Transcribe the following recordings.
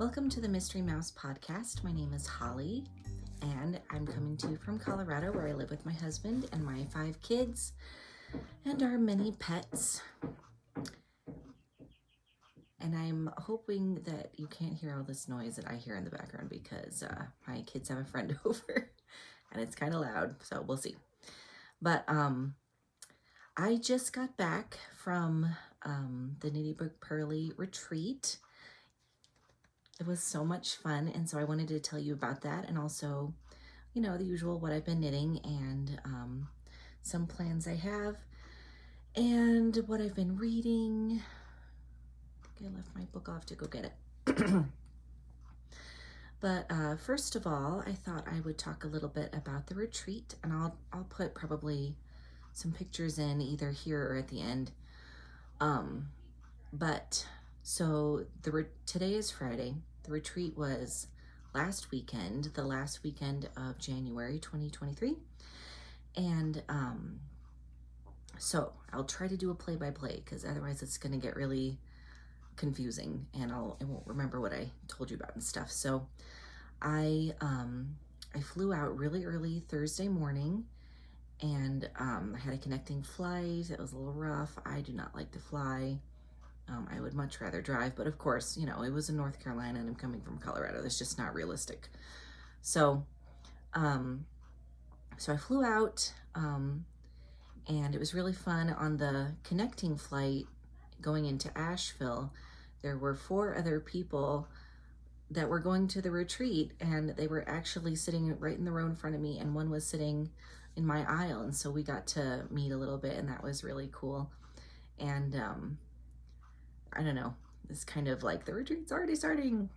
Welcome to the Mystery Mouse podcast. My name is Holly, and I'm coming to you from Colorado, where I live with my husband and my 5 kids and our many pets. And I'm hoping that you can't hear all this noise that I hear in the background because my kids have a friend over and it's kind of loud, so we'll see. But I just got back from the Knitty McPurly retreat. It was so much fun, and so I wanted to tell you about that, and also, you know, the usual, what I've been knitting, and some plans I have, and what I've been reading. I think I left my book off to go get it. But first of all, I thought I would talk a little bit about the retreat, and I'll put probably some pictures in either here or at the end. But so today is Friday. The retreat was last weekend, the last weekend of January 2023. And so I'll try to do a play-by-play because otherwise it's going to get really confusing and I won't remember what I told you about and stuff. So I flew out really early Thursday morning, and I had a connecting flight. It was a little rough. I do not like to fly. I would much rather drive, but of course, you know, it was in North Carolina and I'm coming from Colorado. That's just not realistic. So, so I flew out, and it was really fun. On the connecting flight going into Asheville, there were 4 other people that were going to the retreat, and they were actually sitting right in the row in front of me, and one was sitting in my aisle, and so we got to meet a little bit, and that was really cool. And I don't know, it's kind of like the retreat's already starting.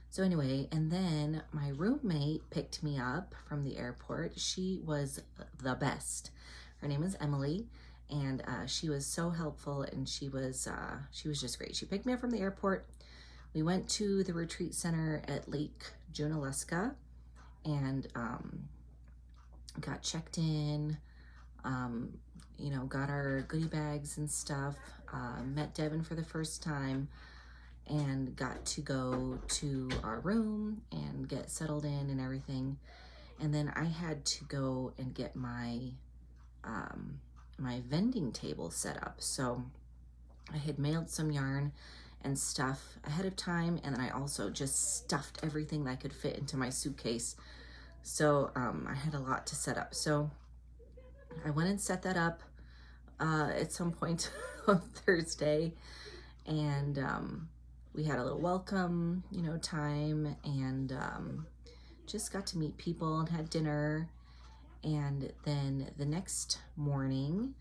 So anyway, and then my roommate picked me up from the airport. She was the best. Her name is Emily, and she was so helpful, and she was just great. She picked me up from the airport. We went to the retreat center at Lake Junaluska and got checked in, you know, got our goodie bags and stuff, met Devin for the first time, and got to go to our room and get settled in and everything. And then I had to go and get my my vending table set up. So I had mailed some yarn and stuff ahead of time, and then I also just stuffed everything that I could fit into my suitcase. So I had a lot to set up. So I went and set that up at some point on Thursday, and we had a little welcome, you know, time, and just got to meet people and had dinner. And then the next morning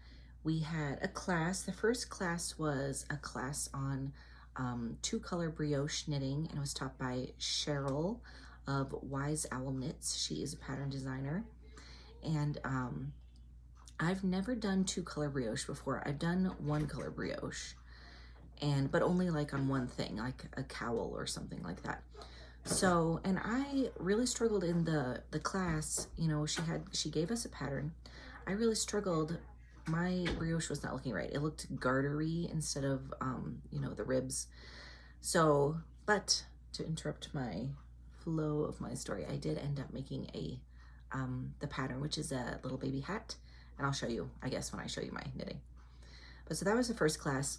we had a class. The first class was a class on 2-color brioche knitting, and it was taught by Cheryl of Wise Owl Knits. She is a pattern designer, and I've never done 2-color brioche before. I've done 1-color brioche, but only like on one thing, like a cowl or something like that. So, and I really struggled in the class. You know, she gave us a pattern. I really struggled. My brioche was not looking right. It looked gartery instead of you know, the ribs. So, but to interrupt my flow of my story, I did end up making the pattern, which is a little baby hat. And I'll show you, I guess, when I show you my knitting. But so that was the first class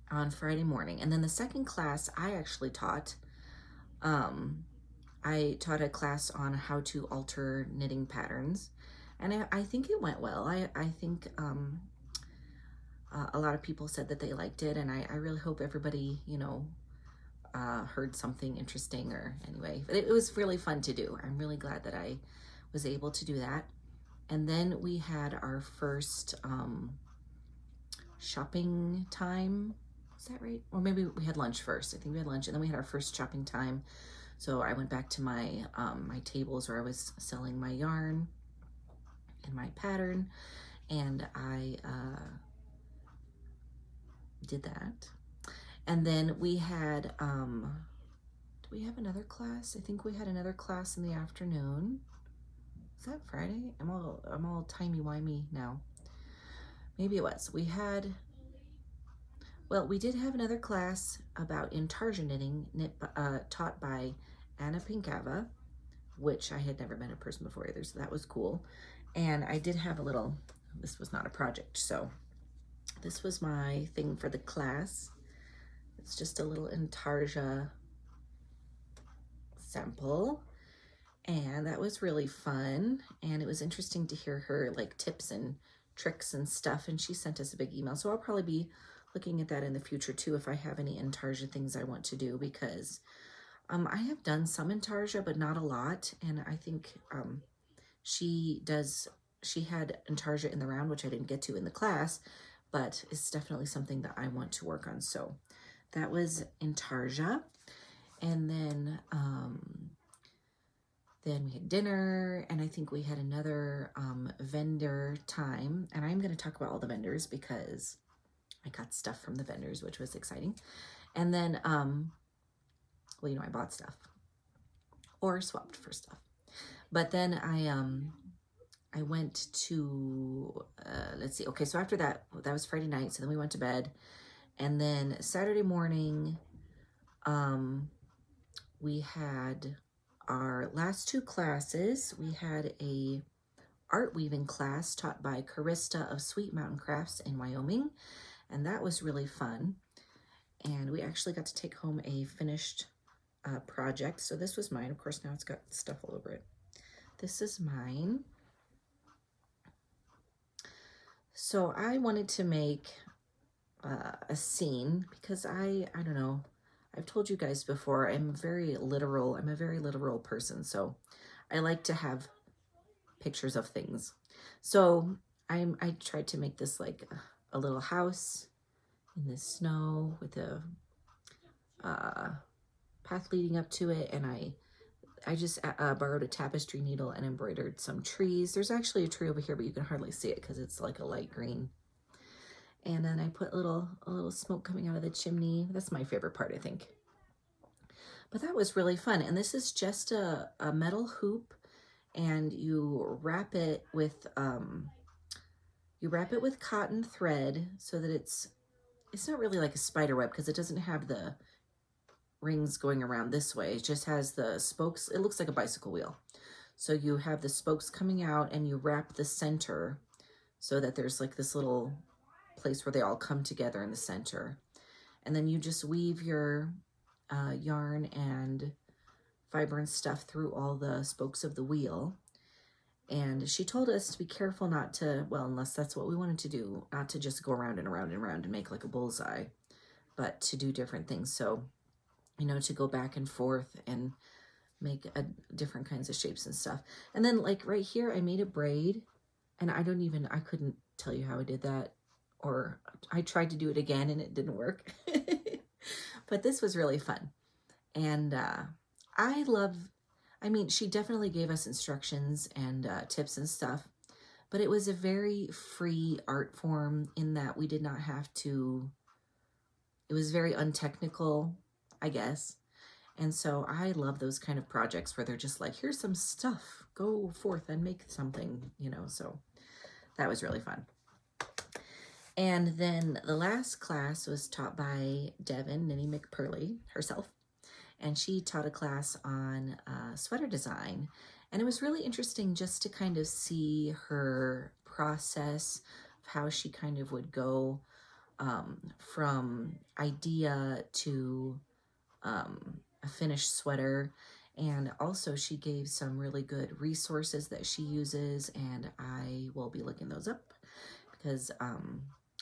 on Friday morning. And then the second class I actually taught. I taught a class on how to alter knitting patterns. And I think it went well. I think a lot of people said that they liked it. And I really hope everybody, you know, heard something interesting, or anyway. But it was really fun to do. I'm really glad that I was able to do that. And then we had our first shopping time. Is that right? Or maybe we had lunch first. I think we had lunch, and then we had our first shopping time. So I went back to my my tables where I was selling my yarn and my pattern, and I did that. And then we had, do we have another class? I think we had another class in the afternoon. Is that Friday? I'm all timey-wimey now. Maybe it was. We had, Well, we did have another class about intarsia knitting taught by Anna Pinkava, which I had never met in person before either, so that was cool. And I did have a little, this was not a project, so this was my thing for the class. It's just a little intarsia sample, and that was really fun. And it was interesting to hear her like tips and tricks and stuff, and she sent us a big email, so I'll probably be looking at that in the future too if I have any intarsia things I want to do, because I have done some intarsia but not a lot, and I think she had intarsia in the round, which I didn't get to in the class, but it's definitely something that I want to work on. So that was intarsia. And then we had dinner, and I think we had another vendor time, and I'm going to talk about all the vendors because I got stuff from the vendors, which was exciting. And then, well, you know, I bought stuff or swapped for stuff. But then I went to, let's see. Okay, so after that was Friday night. So then we went to bed. And then Saturday morning, we had our last two classes. We had a art weaving class taught by Carista of Sweet Mountain Crafts in Wyoming. And that was really fun. And we actually got to take home a finished project. So this was mine. Of course, now it's got stuff all over it. This is mine. So I wanted to make a scene because I don't know, I've told you guys before, I'm a very literal person. So I like to have pictures of things. So I tried to make this like a little house in the snow with a path leading up to it, and I just borrowed a tapestry needle and embroidered some trees. There's actually a tree over here, but you can hardly see it because it's like a light green. And then I put a little smoke coming out of the chimney. That's my favorite part, I think. But that was really fun. And this is just a metal hoop, and you wrap it with cotton thread so that it's not really like a spider web because it doesn't have the rings going around this way. It just has the spokes. It looks like a bicycle wheel. So you have the spokes coming out, and you wrap the center so that there's like this little place where they all come together in the center. And then you just weave your yarn and fiber and stuff through all the spokes of the wheel. And she told us to be careful not to, well, unless that's what we wanted to do, not to just go around and around and around and make like a bullseye, but to do different things. So, you know, to go back and forth and make different kinds of shapes and stuff. And then like right here, I made a braid, and I couldn't tell you how I did that, or I tried to do it again and it didn't work. But this was really fun. And I mean, she definitely gave us instructions and tips and stuff, but it was a very free art form in that we did not have to, it was very untechnical, I guess. And so I love those kind of projects where they're just like, here's some stuff, go forth and make something, you know, so that was really fun. And then the last class was taught by Devin, Knitty McPurly herself. And she taught a class on sweater design. And it was really interesting just to kind of see her process of how she kind of would go from idea to a finished sweater. And also she gave some really good resources that she uses, and I will be looking those up because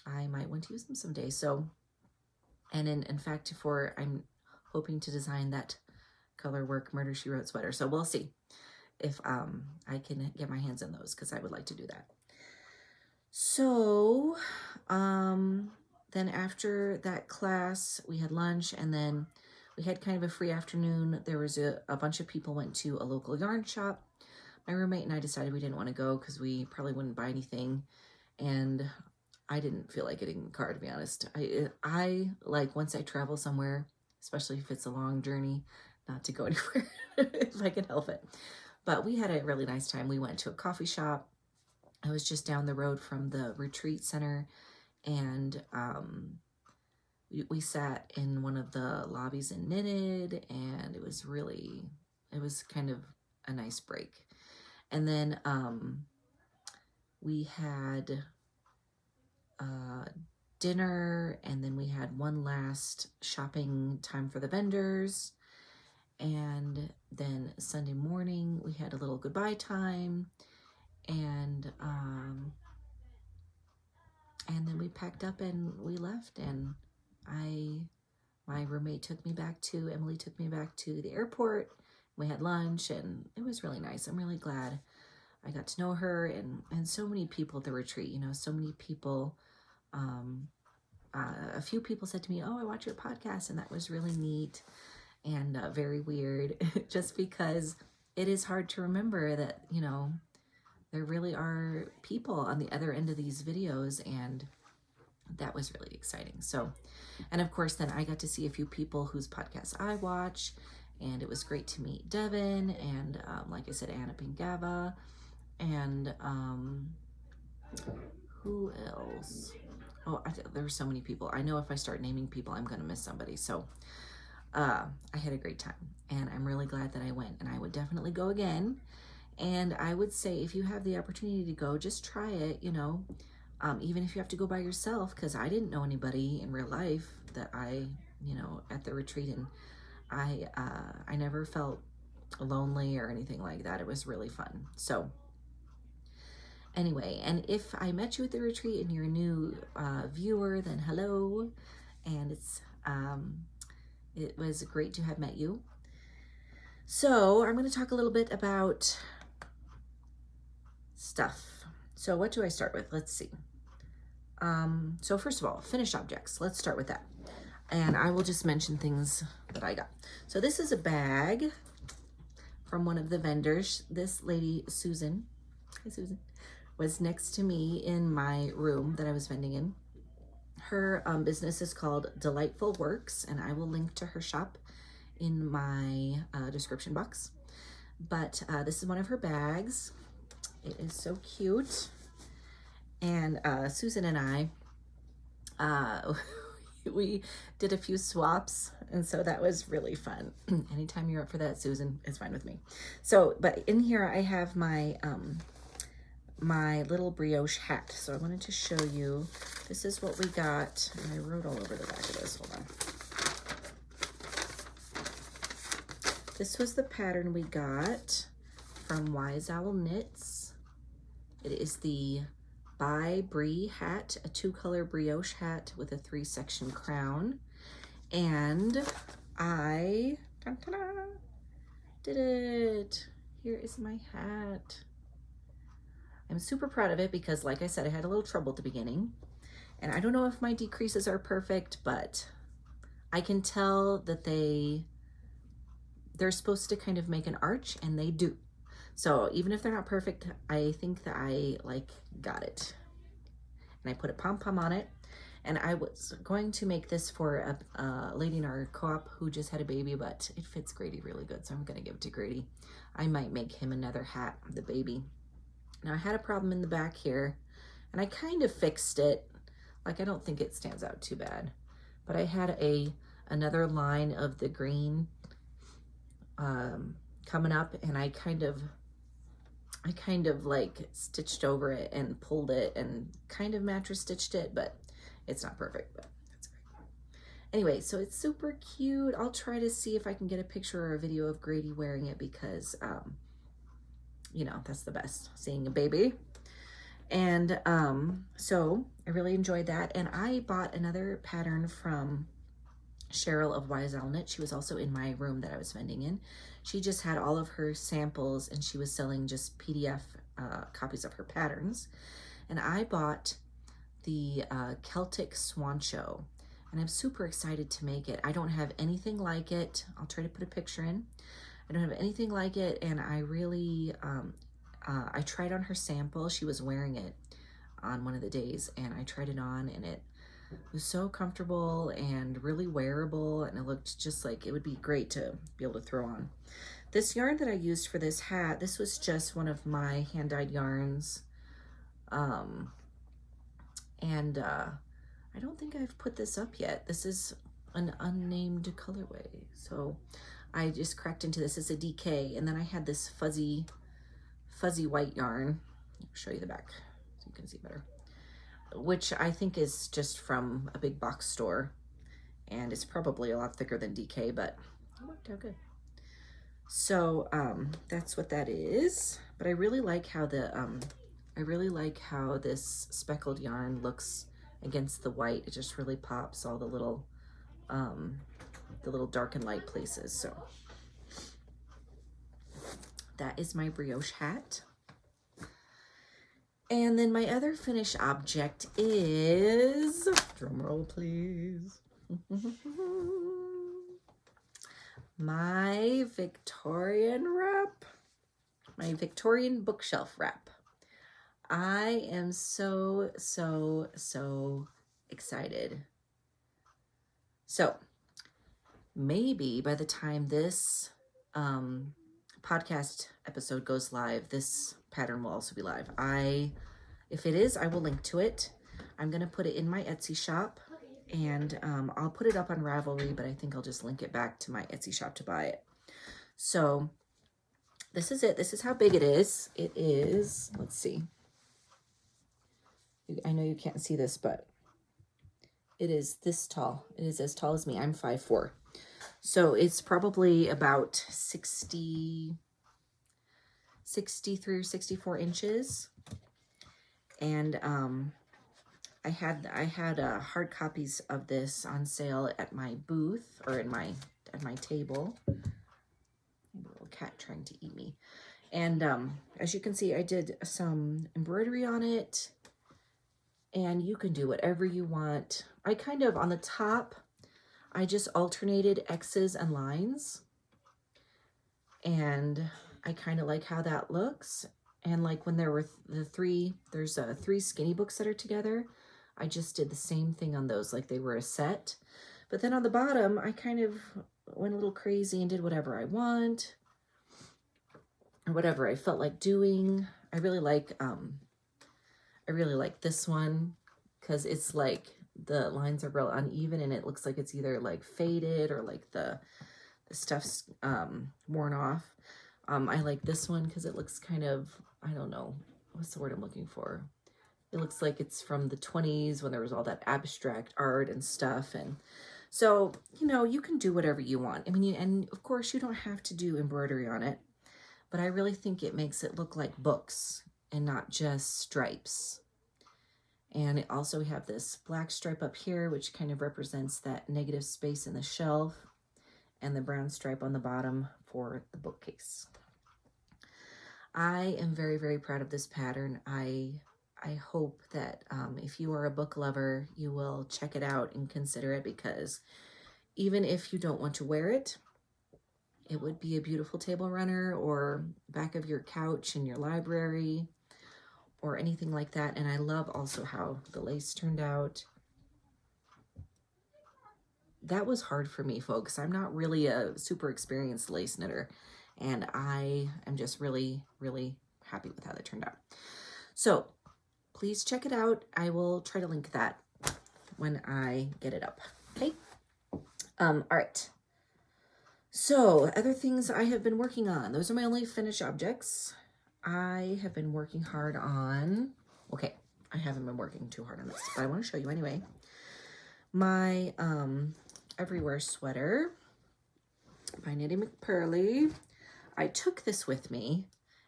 I might want to use them someday. So, and in fact, I'm hoping to design that color work Murder She Wrote sweater. So we'll see if I can get my hands on those, because I would like to do that. So then after that class, we had lunch, and then we had kind of a free afternoon. There was a bunch of people went to a local yarn shop. My roommate and I decided we didn't want to go because we probably wouldn't buy anything. And I didn't feel like getting in the car, to be honest. I like, once I travel somewhere, especially if it's a long journey, not to go anywhere if I can help it. But we had a really nice time. We went to a coffee shop. I was just down the road from the retreat center, and we sat in one of the lobbies and knitted, and it was kind of a nice break. And then we had dinner, and then we had one last shopping time for the vendors. And then Sunday morning we had a little goodbye time, and then we packed up and we left. And my roommate Emily took me back to the airport. We had lunch, and it was really nice. I'm really glad I got to know her and so many people at the retreat. You know, so many people. A few people said to me, "Oh, I watch your podcast," and that was really neat and very weird, just because it is hard to remember that, you know, there really are people on the other end of these videos, and that was really exciting. So, and of course, then I got to see a few people whose podcasts I watch, and it was great to meet Devin and, like I said, Anna Pingava, and who else? Oh, there were so many people. I know if I start naming people, I'm going to miss somebody. So I had a great time, and I'm really glad that I went, and I would definitely go again. And I would say, if you have the opportunity to go, just try it, you know, even if you have to go by yourself, because I didn't know anybody in real life that you know, at the retreat, and I never felt lonely or anything like that. It was really fun. So anyway, and if I met you at the retreat and you're a new viewer, then hello, and it was great to have met you. So I'm going to talk a little bit about stuff. So what do I start with? Let's see. So first of all, finished objects. Let's start with that. And I will just mention things that I got. So this is a bag from one of the vendors. This lady, Susan, hi Susan, was next to me in my room that I was vending in. Her business is called Delightful Works, and I will link to her shop in my description box. But this is one of her bags. It is so cute. And Susan and I, we did a few swaps, and so that was really fun. Anytime you're up for that, Susan, it's fine with me. So, but in here I have my my little brioche hat. So I wanted to show you, this is what we got. And I wrote all over the back of this, hold on. This was the pattern we got from Wise Owl Knits. It is the By Brie hat, a 2-color brioche hat with a 3-section crown. And I did it. Here is my hat. I'm super proud of it because, like I said, I had a little trouble at the beginning. And I don't know if my decreases are perfect, but I can tell that they're supposed to kind of make an arch, and they do. So even if they're not perfect, I think that I got it. And I put a pom-pom on it. And I was going to make this for a lady in our co-op who just had a baby, but it fits Grady really good, so I'm gonna give it to Grady. I might make him another hat, the baby. Now I had a problem in the back here, and I kind of fixed it. I don't think it stands out too bad, but I had another line of the green coming up, and I kind of stitched over it and pulled it and kind of mattress stitched it, but it's not perfect, but that's okay. Anyway, so it's super cute. I'll try to see if I can get a picture or a video of Grady wearing it because, you know, that's the best, seeing a baby. And so I really enjoyed that. And I bought another pattern from Cheryl of Wise Owl Knit. She was also in my room that I was vending in. She just had all of her samples, and she was selling just PDF copies of her patterns. And I bought the Celtic Swan Show, and I'm super excited to make it. I don't have anything like it. I'll try to put a picture in. I don't have anything like it, and I really, I tried on her sample. She was wearing it on one of the days, and I tried it on, and it was so comfortable and really wearable, and it looked just like it would be great to be able to throw on. This yarn that I used for this hat, this was just one of my hand-dyed yarns, and I don't think I've put this up yet. This is an unnamed colorway. So I just cracked into this. It's a DK, and then I had this fuzzy white yarn. I'll show you the back so you can see better, which I think is just from a big box store, and it's probably a lot thicker than DK, but it worked out good. So that's what that is. But I really like how this speckled yarn looks against the white. It just really pops all the little dark and light places. So that is my brioche hat. And then my other finished object is, drum roll please, my Victorian wrap, my Victorian bookshelf wrap. I am so excited. So maybe by the time this podcast episode goes live, this pattern will also be live. If it is, I will link to it. I'm gonna put it in my Etsy shop, and I'll put it up on Ravelry, but I think I'll just link it back to my Etsy shop to buy it. So this is it. This is how big it is. It is, let's see. I know you can't see this, but it is this tall. It is as tall as me. I'm 5'4". So it's probably about 63 or 64 inches. And I had hard copies of this on sale at my booth, or at my table. A little cat trying to eat me. And as you can see, I did some embroidery on it. And you can do whatever you want. I kind of, on the top, I just alternated X's and lines. And I kind of like how that looks. And like when there were there's three skinny books that are together, I just did the same thing on those, like they were a set. But then on the bottom, I kind of went a little crazy and did whatever I want, or whatever I felt like doing. I really like this one because it's like the lines are real uneven, and it looks like it's either like faded or like the stuff's worn off. I like this one because it looks kind of, I don't know, what's the word I'm looking for? It looks like it's from the 20s when there was all that abstract art and stuff. And so, you know, you can do whatever you want. I mean, and of course you don't have to do embroidery on it, but I really think it makes it look like books and not just stripes. And also we have this black stripe up here, which kind of represents that negative space in the shelf, and the brown stripe on the bottom for the bookcase. I am very, very proud of this pattern. I hope that if you are a book lover, you will check it out and consider it, because even if you don't want to wear it, it would be a beautiful table runner or back of your couch in your library or anything like that. And I love also how the lace turned out. That was hard for me, folks. I'm not really a super experienced lace knitter, and I am just really, really happy with how that turned out. So please check it out. I will try to link that when I get it up. Okay. All right. So other things I have been working on. Those are my only finished objects. I have been working hard on, okay, I haven't been working too hard on this, but I want to show you anyway. My Everywhere sweater by Knitty McPurly. I took this with me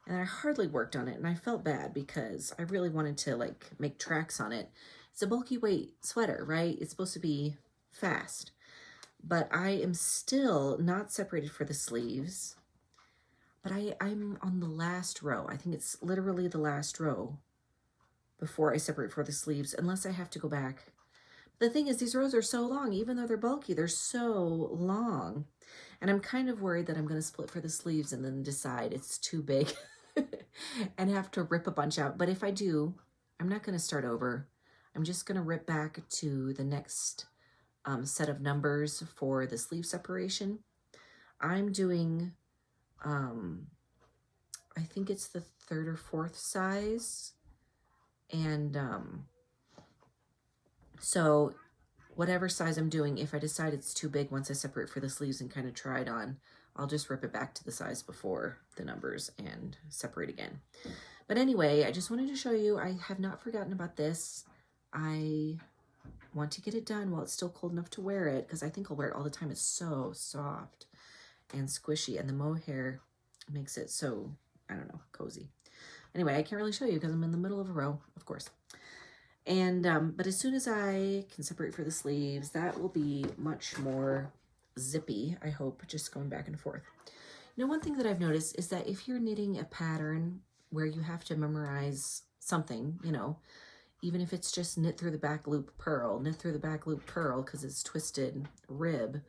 and I hardly worked on it, and I felt bad because I really wanted to like make tracks on it. It's a bulky weight sweater, right? It's supposed to be fast, but I am still not separated for the sleeves, but I'm on the last row. I think it's literally the last row before I separate for the sleeves, unless I have to go back. The thing is, these rows are so long, even though they're bulky, they're so long. And I'm kind of worried that I'm going to split for the sleeves and then decide it's too big and have to rip a bunch out. But if I do, I'm not going to start over. I'm just going to rip back to the next set of numbers for the sleeve separation. I'm doing, I think it's the 3rd or 4th size. And So whatever size I'm doing, if I decide it's too big once I separate for the sleeves and kind of try it on, I'll just rip it back to the size before the numbers and separate again. But anyway, I just wanted to show you, I have not forgotten about this. I want to get it done while it's still cold enough to wear it, because I think I'll wear it all the time. It's so soft and squishy, and the mohair makes it so, I don't know, cozy. Anyway, I can't really show you because I'm in the middle of a row, of course. And, but as soon as I can separate for the sleeves, that will be much more zippy, I hope, just going back and forth. You know, one thing that I've noticed is that if you're knitting a pattern where you have to memorize something, you know, even if it's just knit through the back loop purl, knit through the back loop purl because it's twisted rib,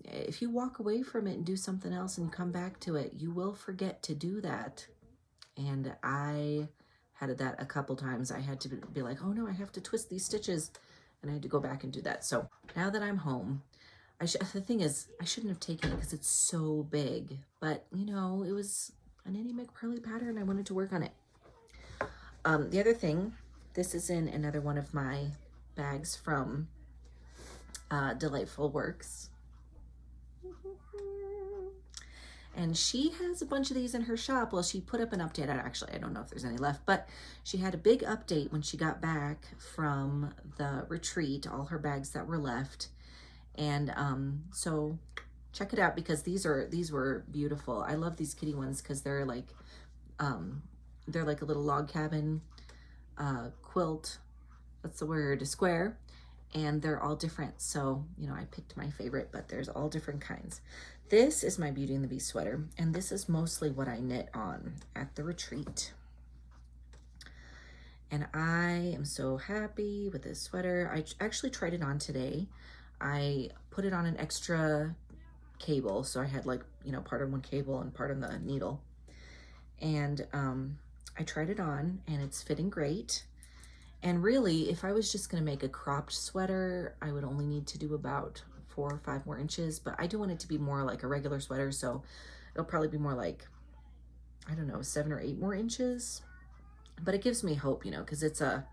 if you walk away from it and do something else and come back to it, you will forget to do that. And I had that a couple times. I had to be like, oh no, I have to twist these stitches, and I had to go back and do that. So now that I'm home, the thing is, I shouldn't have taken it because it's so big, but you know, it was a Knitty McPurly pattern. I wanted to work on it. The other thing, this is in another one of my bags from Delightful Works. And she has a bunch of these in her shop. Well, she put up an update. Actually, I don't know if there's any left, but she had a big update when she got back from the retreat, all her bags that were left. And so check it out, because these were beautiful. I love these kitty ones because they're like a little log cabin quilt. That's the word, a square. And they're all different. So, you know, I picked my favorite, but there's all different kinds. This is my Beauty and the Beast sweater, and this is mostly what I knit on at the retreat. And I am so happy with this sweater. I actually tried it on today. I put it on an extra cable, so I had, like, you know, part on one cable and part on the needle. And I tried it on, and it's fitting great. And really, if I was just gonna make a cropped sweater, I would only need to do about 4 or 5 more inches, but I do want it to be more like a regular sweater, so it'll probably be more like, I don't know, 7 or 8 more inches. But it gives me hope, you know, because it's a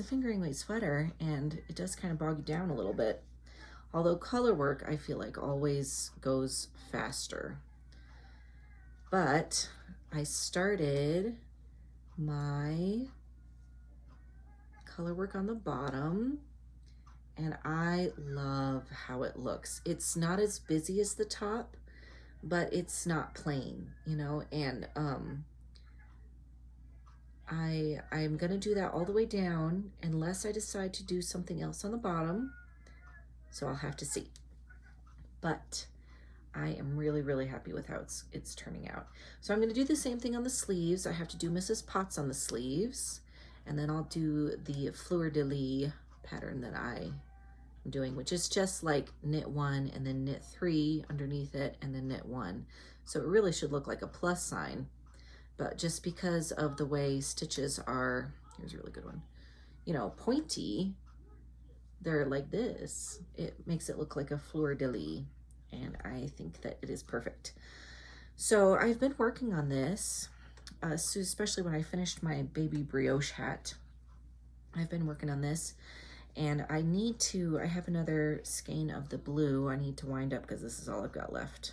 fingering weight sweater, and it does kind of bog you down a little bit. Although color work, I feel like, always goes faster. But I started my color work on the bottom, and I love how it looks. It's not as busy as the top, but it's not plain, you know, and I'm gonna do that all the way down unless I decide to do something else on the bottom, so I'll have to see. But I am really, really happy with how it's turning out. So I'm gonna do the same thing on the sleeves. I have to do Mrs. Potts on the sleeves, and then I'll do the fleur-de-lis pattern that I'm doing, which is just like knit 1 and then knit 3 underneath it and then knit 1. So it really should look like a plus sign, but just because of the way stitches are, here's a really good one, you know, pointy, they're like this. It makes it look like a fleur-de-lis, and I think that it is perfect. So I've been working on this, so especially when I finished my baby brioche hat. I've been working on this, and I have another skein of the blue I need to wind up, because this is all I've got left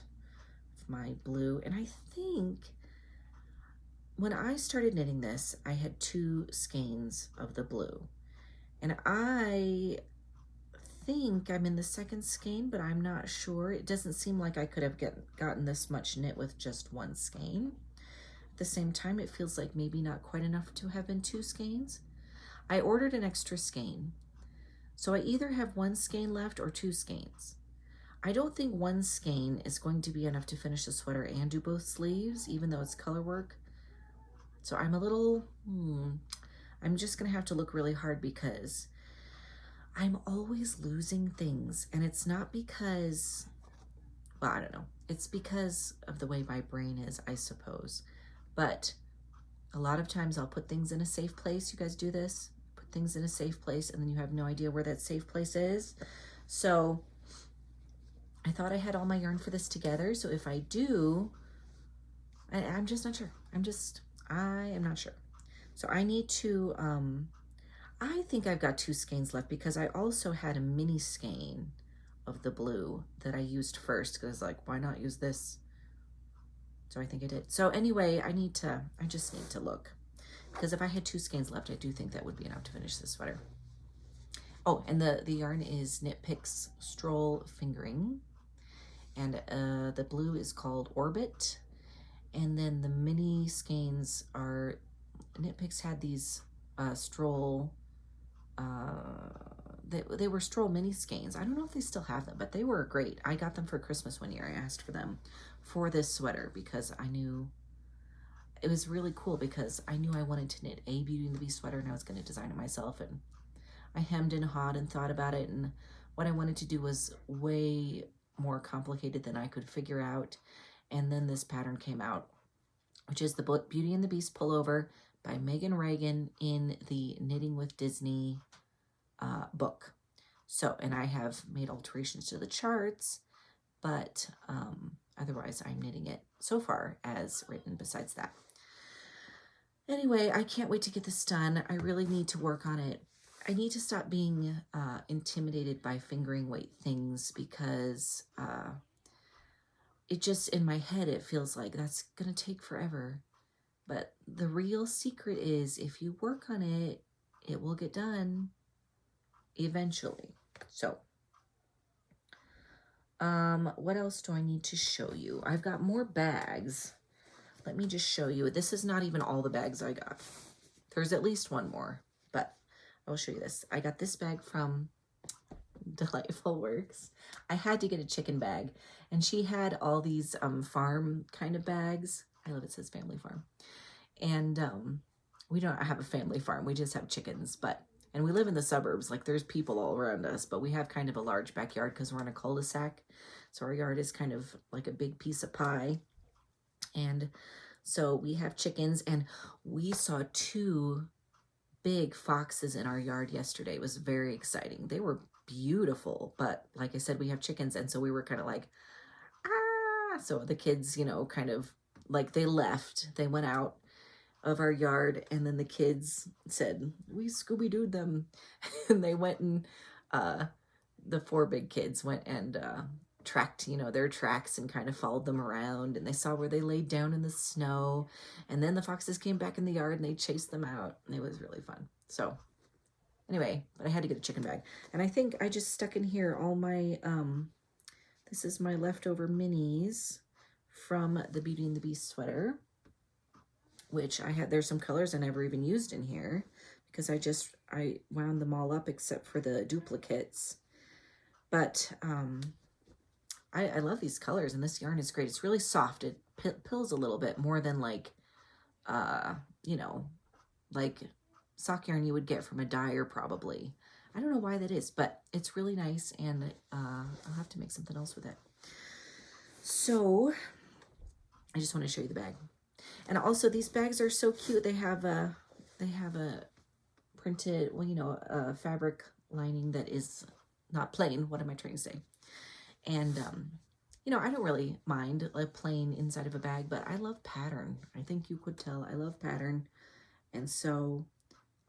of my blue. And I think when I started knitting this, I had 2 skeins of the blue, and I think I'm in the 2nd skein, but I'm not sure. It doesn't seem like I could have gotten this much knit with just 1 skein. At the same time, it feels like maybe not quite enough to have been 2 skeins. I ordered an extra skein, so I either have 1 skein left or 2 skeins. I don't think 1 skein is going to be enough to finish the sweater and do both sleeves, even though it's color work. So I'm a little, I'm just gonna have to look really hard, because I'm always losing things, and it's not because, well, I don't know. It's because of the way my brain is, I suppose. But a lot of times I'll put things in a safe place. You guys do this? Put things in a safe place, and then you have no idea where that safe place is. So I thought I had all my yarn for this together. So if I do, I'm just not sure. I am not sure. So I need to, I think I've got 2 skeins left because I also had a mini skein of the blue that I used first because like, why not use this? So I think I did. So anyway, I just need to look because if I had 2 skeins left, I do think that would be enough to finish this sweater. Oh, and the yarn is Knit Picks Stroll Fingering, and the blue is called Orbit, and then the mini skeins are, Knit Picks had these Stroll, they were Stroll mini skeins. I don't know if they still have them, but they were great. I got them for Christmas one year. I asked for them for this sweater because I knew it was really cool because I knew I wanted to knit a Beauty and the Beast sweater and I was going to design it myself, and I hemmed and hawed and thought about it, and what I wanted to do was way more complicated than I could figure out. And then this pattern came out, which is the Beauty and the Beast pullover by Megan Reagan in the Knitting with Disney book. So, and I have made alterations to the charts, but otherwise I'm knitting it so far as written besides that. Anyway, I can't wait to get this done. I really need to work on it. I need to stop being intimidated by fingering weight things because it just, in my head, it feels like that's going to take forever. But the real secret is if you work on it, it will get done eventually. So, what else do I need to show you? I've got more bags. Let me just show you. This is not even all the bags I got. There's at least one more, but I'll show you this. I got this bag from Delightful Works. I had to get a chicken bag, and she had all these farm kind of bags. I love it says family farm. And we don't have a family farm. We just have chickens, and we live in the suburbs. Like there's people all around us, but we have kind of a large backyard because we're in a cul-de-sac. So our yard is kind of like a big piece of pie. And so we have chickens, and we saw 2 big foxes in our yard yesterday. It was very exciting. They were beautiful, but like I said, we have chickens, and so we were kind of like, ah! So the kids, kind of like they left. They went out of our yard, and then the kids said, we Scooby-Dooed them. And they went and, the 4 big kids went and tracked, their tracks and kind of followed them around, and they saw where they laid down in the snow, and then the foxes came back in the yard and they chased them out, and it was really fun. So anyway, but I had to get a chicken bag, and I think I just stuck in here all my, this is my leftover minis from the Beauty and the Beast sweater, which there's some colors I never even used in here because I wound them all up except for the duplicates. But I love these colors, and this yarn is great. It's really soft. It pills a little bit more than like sock yarn you would get from a dyer probably. I don't know why that is, but it's really nice, and I'll have to make something else with it. So I just want to show you the bag. And also these bags are so cute. They have a printed, a fabric lining that is not plain. What am I trying to say? And, I don't really mind a plain inside of a bag, but I love pattern. I think you could tell I love pattern. And so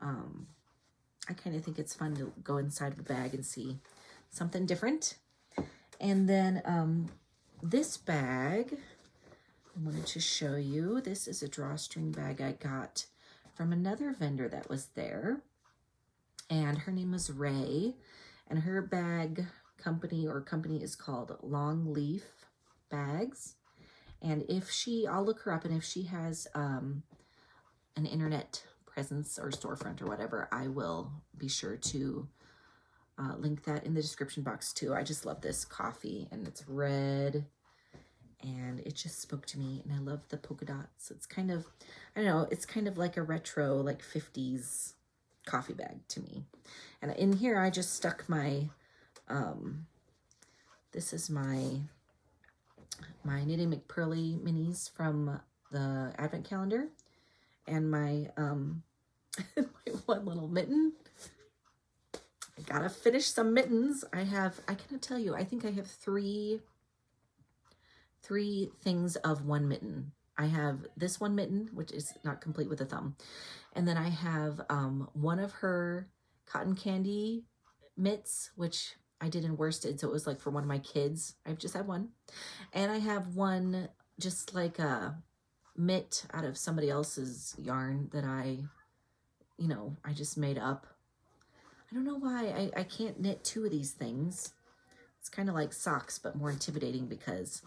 I kind of think it's fun to go inside of a bag and see something different. And then this bag, I wanted to show you. This is a drawstring bag I got from another vendor that was there. And her name is Ray. And her bag company is called Long Leaf Bags. And I'll look her up, and if she has an internet presence or storefront or whatever, I will be sure to link that in the description box too. I just love this coffee, and it's red, and it just spoke to me, and I love the polka dots. It's kind of, I don't know, it's kind of like a retro, like 50s coffee bag to me. And in here, I just stuck my, this is my Knitty McPurly minis from the advent calendar, and my, my one little mitten. I gotta finish some mittens. I cannot tell you, I think I have three things of one mitten. I have this one mitten, which is not complete with a thumb. And then I have one of her cotton candy mitts, which I did in worsted, so it was like for one of my kids. I've just had one. And I have one just like a mitt out of somebody else's yarn that I just made up. I don't know why I can't knit two of these things. It's kind of like socks, but more intimidating because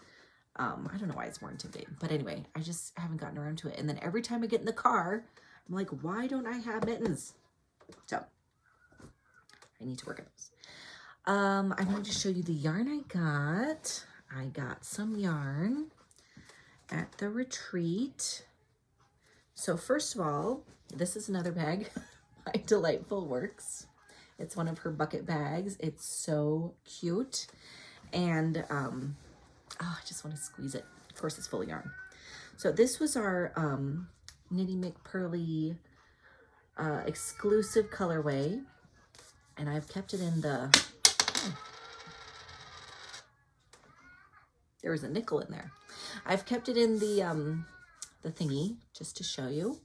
I don't know why it's more intimidating. But anyway, I just haven't gotten around to it. And then every time I get in the car, I'm like, why don't I have mittens? So I need to work on those. I wanted to show you the yarn I got. I got some yarn at the retreat. So first of all, this is another bag by Delightful Works. It's one of her bucket bags. It's so cute. And I just want to squeeze it. Of course, it's full of yarn. So this was our Knitty McPurly exclusive colorway. And I've kept it in the... there was a nickel in there. I've kept it in the thingy just to show you.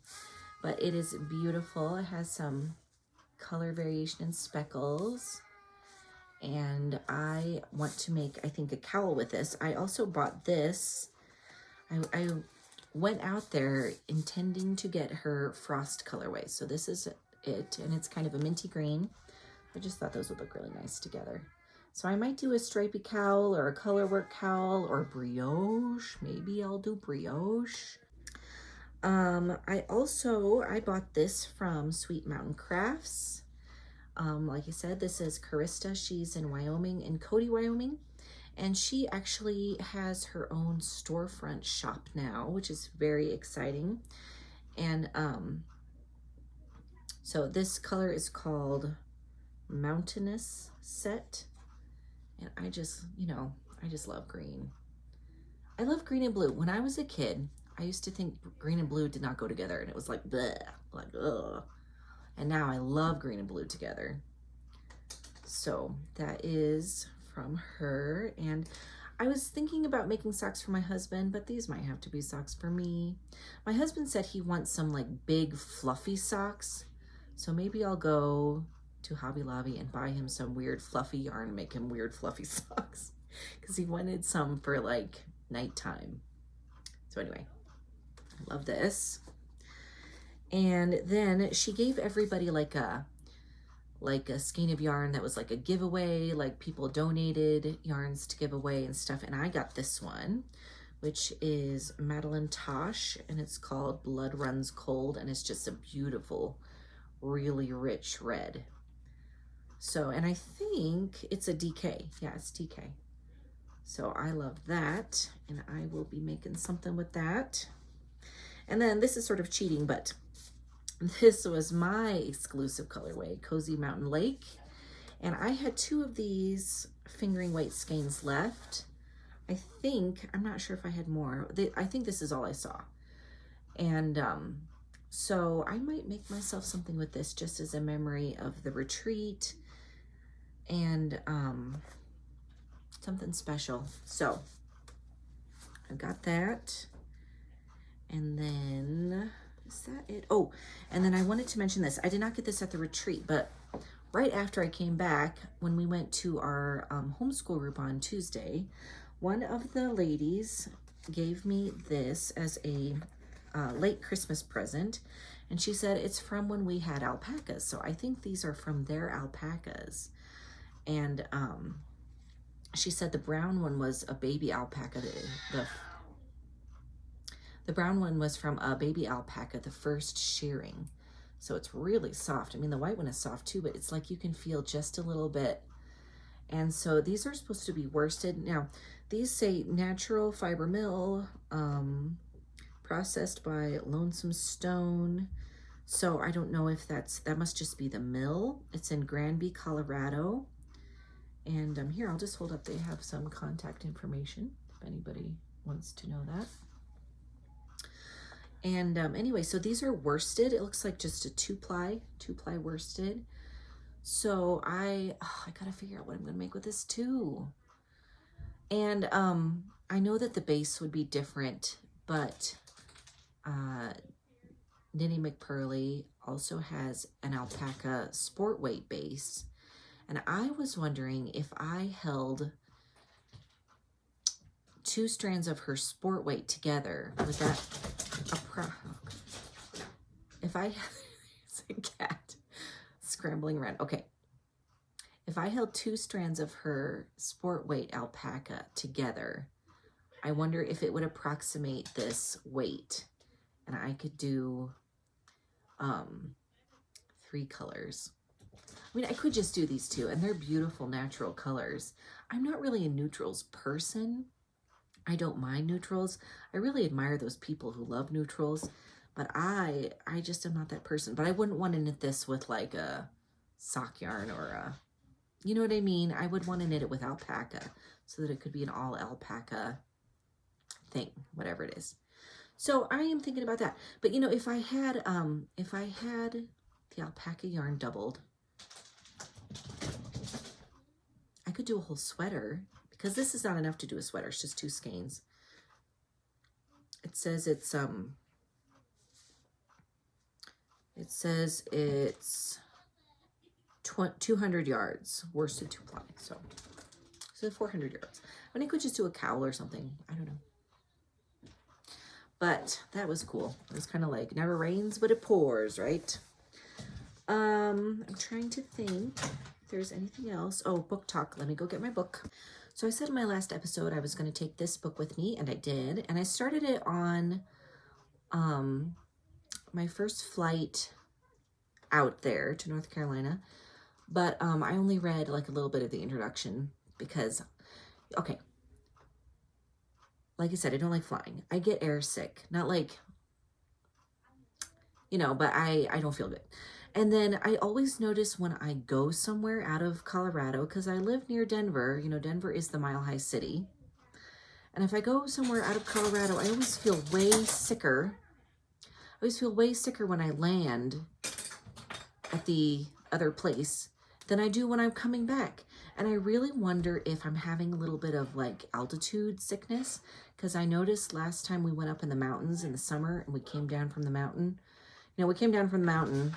But it is beautiful. It has some color variation in speckles. And I want to make, I think, a cowl with this. I also bought this. I went out there intending to get her frost colorway. So this is it, and it's kind of a minty green. I just thought those would look really nice together. So I might do a stripy cowl or a colorwork cowl or brioche. Maybe I'll do brioche. I bought this from Sweet Mountain Crafts. Like I said, this is Carista. She's in Wyoming, in Cody, Wyoming. And she actually has her own storefront shop now, which is very exciting. And so this color is called Mountainous Set. And I just love green. I love green and blue. When I was a kid, I used to think green and blue did not go together. And it was like, bleh, like, ugh. And now I love green and blue together. So that is from her. And I was thinking about making socks for my husband, but these might have to be socks for me. My husband said he wants some like big fluffy socks. So maybe I'll go to Hobby Lobby and buy him some weird fluffy yarn and make him weird fluffy socks. Because he wanted some for like nighttime. So anyway, I love this. And then she gave everybody like a skein of yarn that was like a giveaway, like people donated yarns to give away and stuff. And I got this one, which is Madeline Tosh, and it's called Blood Runs Cold, and it's just a beautiful, really rich red. So, and I think it's a DK. Yeah, it's DK. So I love that, and I will be making something with that. And then this is sort of cheating, but this was my exclusive colorway, Cozy Mountain Lake. And I had two of these fingering weight skeins left. I'm not sure if I had more. I think this is all I saw. And so I might make myself something with this just as a memory of the retreat and something special. So I've got that. And then, is that it? Oh, and then I wanted to mention this. I did not get this at the retreat, but right after I came back, when we went to our homeschool group on Tuesday, one of the ladies gave me this as a late Christmas present. And she said it's from when we had alpacas. So I think these are from their alpacas. And she said the brown one was a baby alpaca. The brown one was from a baby alpaca, the first shearing. So it's really soft. I mean, the white one is soft too, but it's like you can feel just a little bit. And so these are supposed to be worsted. Now, these say natural fiber mill, processed by Lonesome Stone. So I don't know if that must just be the mill. It's in Granby, Colorado. And here, I'll just hold up. They have some contact information if anybody wants to know that. And anyway, so these are worsted. It looks like just a two-ply worsted. So I gotta figure out what I'm gonna make with this too. And I know that the base would be different, but Knitty McPurly also has an alpaca sport weight base. And I was wondering if I held 2 strands of her sport weight together, would that if I it's a cat scrambling around. Okay. If I held 2 strands of her sport weight alpaca together, I wonder if it would approximate this weight. And I could do 3 colors. I mean, I could just do these 2, and they're beautiful natural colors. I'm not really a neutrals person. I don't mind neutrals. I really admire those people who love neutrals, but I just am not that person. But I wouldn't want to knit this with like a sock yarn or a, you know what I mean? I would want to knit it with alpaca so that it could be an all alpaca thing, whatever it is. So I am thinking about that. But you know, if I had the alpaca yarn doubled, I could do a whole sweater, because this is not enough to do a sweater. It's just 2 skeins. It says it's 200 yards, worsted 2-ply. So 400 yards. I mean, I could just do a cowl or something. I don't know. But that was cool. It was kind of like, never rains, but it pours, right? I'm trying to think if there's anything else. Oh, book talk. Let me go get my book. So I said in my last episode I was going to take this book with me, and I did. And I started it on my first flight out there to North Carolina. But I only read like a little bit of the introduction because, okay, like I said, I don't like flying. I get air sick. Not like, you know, but I don't feel good. And then I always notice when I go somewhere out of Colorado, because I live near Denver, you know, Denver is the Mile High City. And if I go somewhere out of Colorado, I always feel way sicker. I always feel way sicker when I land at the other place than I do when I'm coming back. And I really wonder if I'm having a little bit of like altitude sickness, because I noticed last time we went up in the mountains in the summer and we came down from the mountain, you know, we came down from the mountain,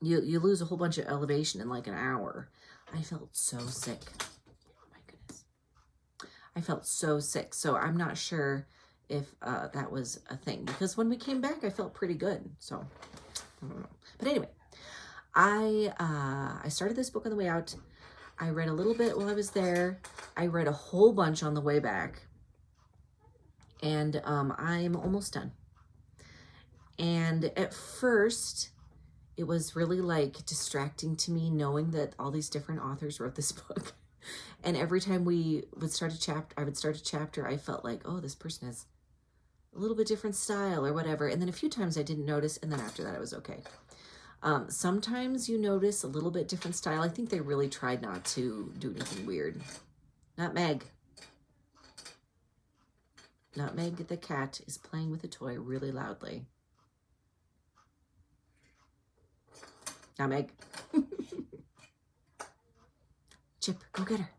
you lose a whole bunch of elevation in like an hour. I felt so sick. Oh my goodness. I felt so sick. So I'm not sure if that was a thing, because when we came back, I felt pretty good. So I don't know. But anyway, I started this book on the way out. I read a little bit while I was there. I read a whole bunch on the way back. And I'm almost done. And at first, it was really like distracting to me knowing that all these different authors wrote this book. And every time we would start a chapter, I would start a chapter, I felt like, oh, this person has a little bit different style or whatever. And then a few times I didn't notice. And then after that, it was okay. Sometimes you notice a little bit different style. I think they really tried not to do anything weird. Nutmeg. Nutmeg the cat is playing with a toy really loudly. Nutmeg. Chip, go get her.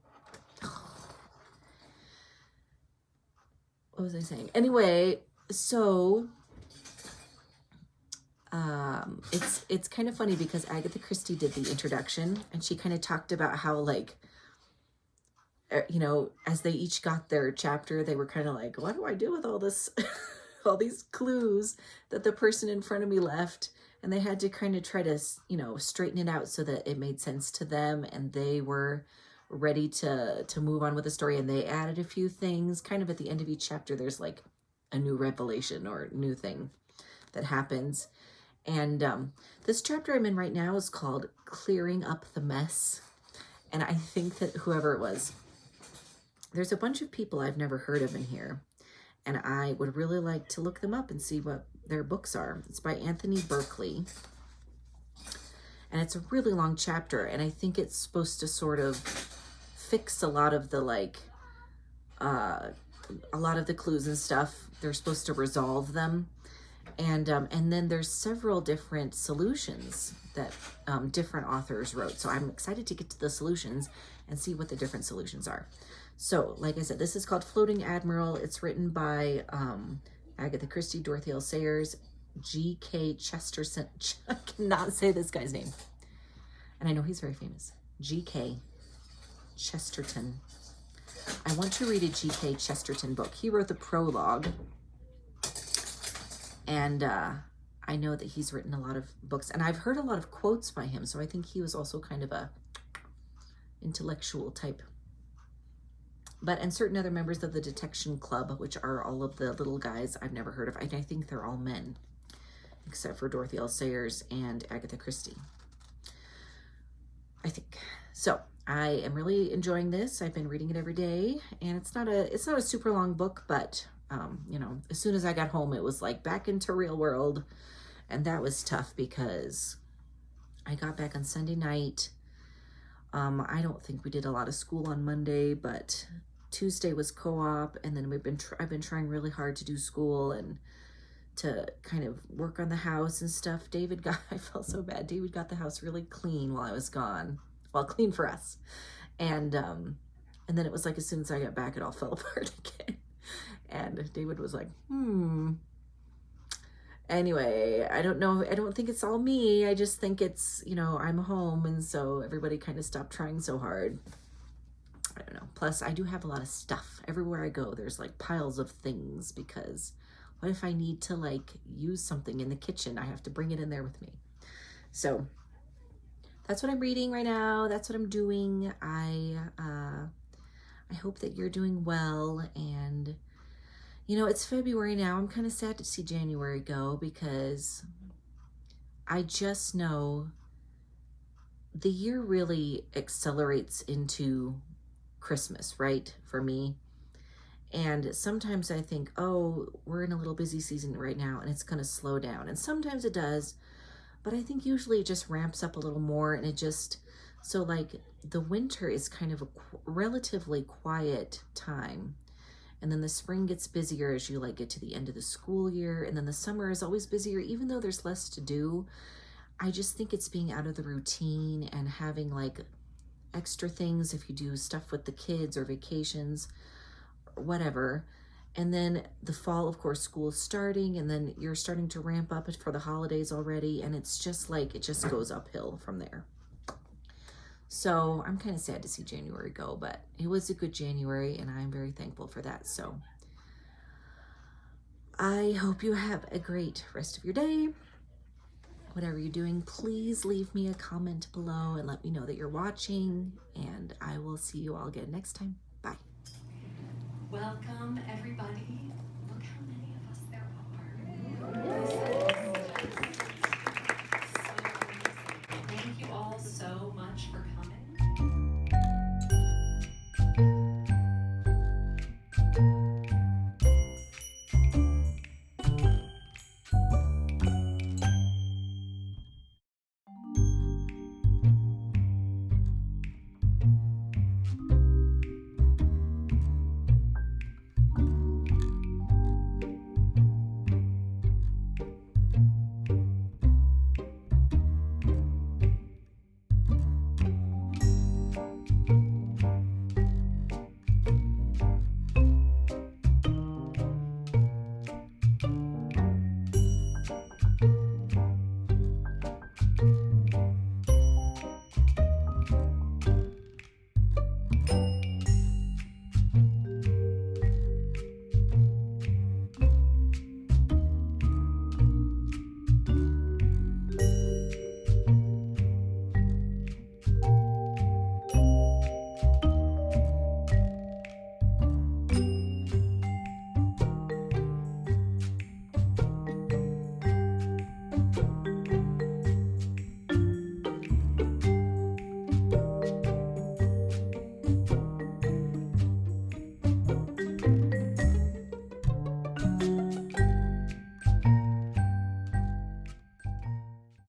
What was I saying? Anyway, so it's kind of funny because Agatha Christie did the introduction, and she kind of talked about how, like, you know, as they each got their chapter, they were kind of like, what do I do with all this, all these clues that the person in front of me left? And they had to kind of try to, you know, straighten it out so that it made sense to them, and they were ready to move on with the story. And they added a few things kind of at the end of each chapter. There's like a new revelation or new thing that happens. And this chapter I'm in right now is called Clearing Up the Mess. And I think that whoever it was, there's a bunch of people I've never heard of in here, and I would really like to look them up and see what their books are. It's by Anthony Berkeley, and it's a really long chapter, and I think it's supposed to sort of fix a lot of the, like, a lot of the clues and stuff. They're supposed to resolve them. And then there's several different solutions that different authors wrote. So I'm excited to get to the solutions and see what the different solutions are. So, like I said, this is called Floating Admiral. It's written by Agatha Christie, Dorothy L. Sayers, G.K. Chesterton. I cannot say this guy's name. And I know he's very famous. G.K. Chesterton. I want to read a G.K. Chesterton book. He wrote the prologue. And I know that he's written a lot of books. And I've heard a lot of quotes by him. So I think he was also kind of a intellectual type. And certain other members of the Detection Club, which are all of the little guys I've never heard of. I think they're all men, except for Dorothy L. Sayers and Agatha Christie, I think. So I am really enjoying this. I've been reading it every day, and it's not a super long book, but you know, as soon as I got home, it was like back into real world, and that was tough because I got back on Sunday night. I don't think we did a lot of school on Monday, but Tuesday was co-op, and then I've been trying really hard to do school and to kind of work on the house and stuff. I felt so bad. David got the house really clean while I was gone. Well, clean for us. And then it was like as soon as I got back, it all fell apart again. And David was like, Anyway, I don't know. I don't think it's all me. I just think it's, you know, I'm home. And so everybody kind of stopped trying so hard. I don't know. Plus, I do have a lot of stuff. Everywhere I go, there's like piles of things because what if I need to like use something in the kitchen? I have to bring it in there with me. So that's what I'm reading right now. That's what I'm doing. I hope that you're doing well. And you know, it's February now. I'm kind of sad to see January go because I just know the year really accelerates into Christmas, right? For me. And sometimes I think, oh, we're in a little busy season right now and it's going to slow down. And sometimes it does, but I think usually it just ramps up a little more, and it just, so like the winter is kind of a relatively quiet time. And then the spring gets busier as you like get to the end of the school year. And then the summer is always busier, even though there's less to do. I just think it's being out of the routine and having like extra things if you do stuff with the kids or vacations, or whatever. And then the fall, of course, school is starting, and then you're starting to ramp up for the holidays already. And it's just like, it just goes uphill from there. So I'm kind of sad to see January go, but it was a good January and I'm very thankful for that. So I hope you have a great rest of your day. Whatever you're doing, please leave me a comment below and let me know that you're watching, and I will see you all again next time. Bye. Welcome, everybody.